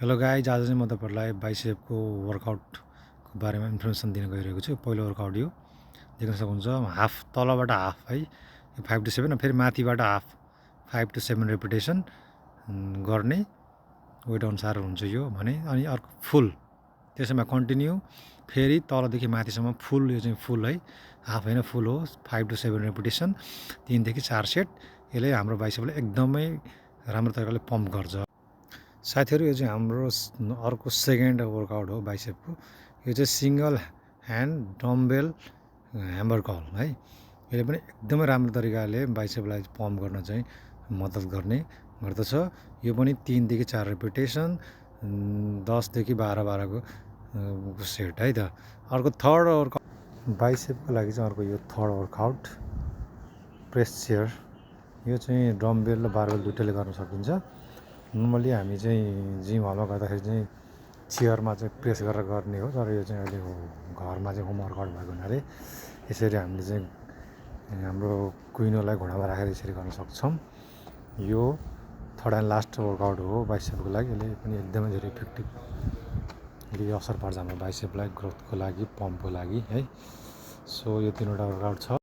Hello guys, आज चाहिँ म तपाईँहरूलाई बाइसेपको वर्कआउटको बारेमा इन्फर्मेसन दिन गइरहेको छु। पहिलो वर्कआउट यो देख्न सक्नुहुन्छ, हाफ तलबाट हाफ है, 5 to 7, फेरि माथिबाट हाफ 5 to 7 रेपिटेसन गर्ने वेट अनुसार हुन्छ यो भने। अनि अर्को फुल, त्यसैमा कन्टिन्यू, फेरि तलदेखि माथिसम्म फुल, यो चाहिँ फुल है, हाफ होइन फुल हो। 5 to 7 रेपिटेसन, 3 देखि 4 सेट। यसले हाम्रो बाइसेपलाई एकदमै राम्रो तरिकाले पम्प गर्छ। साथीहरू, यो चाहिँ हाम्रो अर्को सेकेन्ड वर्कआउट हो बाइसेपको। यो चाहिँ single hand dumbbell hammer curl है। यसले पनि एकदमै राम्रो तरिकाले बाइसेपलाई पम्प गर्न चाहिँ मद्दत गर्दछ। यो पनि 3 देखि 4 रेपिटेसन, 10 देखि 12को सेट है त। अर्को थर्ड वर्कआउट बाइसेपको लागि चाहिँ अर्को यो थर्ड वर्कआउट प्रेस चेयर। यो चाहिँ डम्बेल र बारबेल दुइटैले गर्न सकिन्छ। नर्मली हामी चाहिँ जिम हलमा गर्दाखेरि चाहिँ चेयरमा चाहिँ प्रेस गरेर गर्ने हो, तर यो चाहिँ अहिले घरमा चाहिँ होम वर्कआउट भएको हुनाले यसरी हामीले चाहिँ हाम्रो कुइनोलाई घुँडामा राखेर यसरी गर्न सक्छौँ। यो थर्ड एन्ड लास्ट वर्कआउट हो बाइसेपको लागि। यसले पनि एकदमै धेरै इफेक्टिभली असर पार्छ हाम्रो बाइसेपलाई ग्रोथको लागि, पम्पको लागि है। सो यो 3वटा वर्कआउट छ।